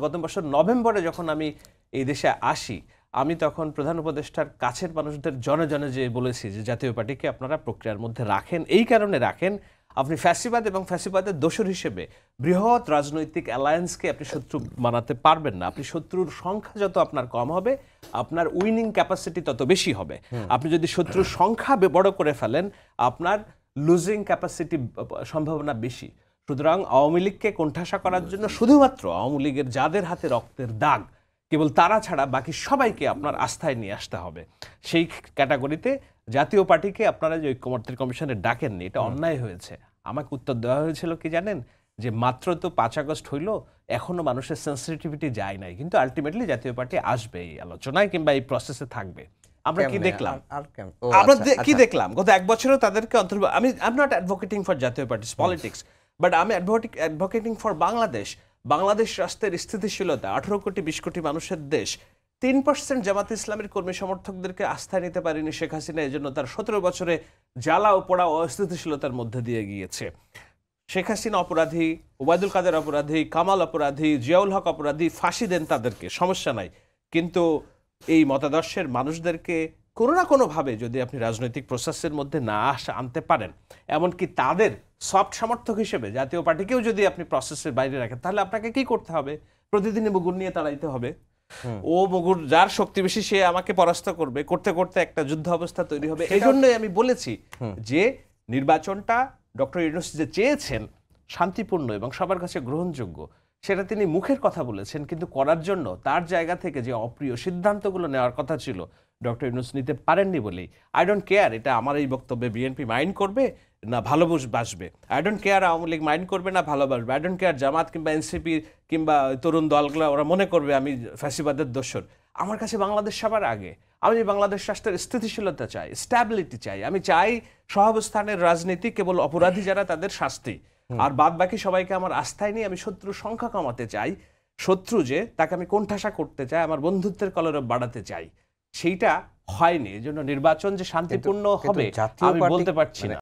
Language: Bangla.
গত বছর নভেম্বরে যখন আমি এই দেশে আসি, আমি তখন প্রধান উপদেষ্টার কাছের মানুষদের জনে জনে যে বলেছি যে জাতীয় পার্টিকে আপনারা প্রক্রিয়ার মধ্যে রাখেন, এই কারণে রাখেন আপনি ফ্যাসিবাদ এবং ফ্যাসিবাদের দোসর হিসেবে বৃহৎ রাজনৈতিক অ্যালায়েন্সকে আপনি শত্রু বানাতে পারবেন না। আপনি শত্রুর সংখ্যা যত আপনার কম হবে, আপনার উইনিং ক্যাপাসিটি তত বেশি হবে। আপনি যদি শত্রুর সংখ্যা বড় করে ফেলেন, আপনার লুজিং ক্যাপাসিটি সম্ভাবনা বেশি। সুতরাং আওয়ামী লীগকে কোণঠাসা করার জন্য শুধুমাত্র আওয়ামী লীগের যাদের হাতে রক্তের দাগ, কেবল তারা ছাড়া বাকি সবাইকে আপনার আস্থায় নিয়ে আসতে হবে। সেই ক্যাটাগরিতে জাতীয় পার্টিকে আপনারা যে ঐক্যমত্যের কমিশনে ডাকেননি, এটা অন্যায় হয়েছে। আমাকে উত্তর দেওয়া হয়েছিল কি জানেন, যে মাত্র তো ৫ আগস্ট হইল, এখনো মানুষের সেন্সিটিভিটি যায় নাই, কিন্তু আলটিমেটলি জাতীয় পার্টি আসবে এই আলোচনায় কিংবা এই প্রসেসে থাকবে। আমরা কি দেখলাম? আমরা কি দেখলাম গত এক বছরেও তাদেরকে অন্তর্ভুক্ত। I am not advocating for জাতীয় পার্টিস পলিটিক্স, বাট আমি অ্যাডভোকেটিং ফর বাংলাদেশ। বাংলাদেশ রাষ্ট্রের স্থিতিশীলতা, 18 কোটি 20 কোটি মানুষের দেশ। 3% জামাত ইসলামের কর্মী সমর্থকদেরকে আস্থায় নিতে পারেনি শেখ হাসিনা, এই জন্য তার 17 বছরে জ্বালা ও পোড়া অস্থিতিশীলতার মধ্যে দিয়ে গিয়েছে। শেখ হাসিনা অপরাধী, ওবায়দুল কাদের অপরাধী, কামাল অপরাধী, জিয়াউল হক অপরাধী, ফাঁসি দেন তাদেরকে, সমস্যা নাই। কিন্তু এই মতাদর্শের মানুষদেরকে কোনো না কোনোভাবে যদি আপনি রাজনৈতিক প্রসেসের মধ্যে না আনতে পারেন, এমনকি তাদের সফট সমর্থক হিসেবে জাতীয় পার্টিকেও যদি আপনি প্রসেসের বাইরে রাখেন, তাহলে আপনাকে কি করতে হবে? প্রতিদিনই মুগুর নিয়ে তাড়াইতে হবে। ও মুগুর যার শক্তি বেশি সে আমাকে পরাস্ত করবে, করতে করতে একটা যুদ্ধ অবস্থা তৈরি হবে। এই জন্যই আমি বলেছি যে নির্বাচনটা ডক্টর ইউনূস যে চেয়েছেন শান্তিপূর্ণ এবং সবার কাছে গ্রহণযোগ্য, সেটা তিনি মুখের কথা বলেছেন, কিন্তু করার জন্য তার জায়গা থেকে যে অপ্রিয় সিদ্ধান্তগুলো নেওয়ার কথা ছিল ডক্টর ইউনূস নিতে পারেননি বলেই। আই ডোন্ট কেয়ার এটা আমার এই বক্তব্যে বিএনপি মাইন্ড করবে না ভালোবাসবে, I don't care Awami League mind করবে না ভালোবাসবে, আই ডোন্ট কেয়ার জামাত কিংবা এনসিপি কিংবা তরুণ দলগুলো ওরা মনে করবে আমি ফ্যাসিবাদের দোসর। আমার কাছে বাংলাদেশ সবার আগে। আমি বাংলাদেশ রাষ্ট্রের স্থিতিশীলতা চাই, স্ট্যাবিলিটি চাই। আমি চাই সহাবস্থানের রাজনীতি, কেবল অপরাধী যারা তাদের শাস্তি, আর বাদ বাকি সবাইকে আমার আস্থায় নিয়ে আমি শত্রুর সংখ্যা কমাতে চাই। শত্রু যে তাকে আমি কোণঠাসা করতে চাই, আমার বন্ধুত্বের কলরব বাড়াতে চাই, সেইটা হয়নি। এই জন্য নির্বাচন যে শান্তিপূর্ণ হবে আমি বলতে পারছি না।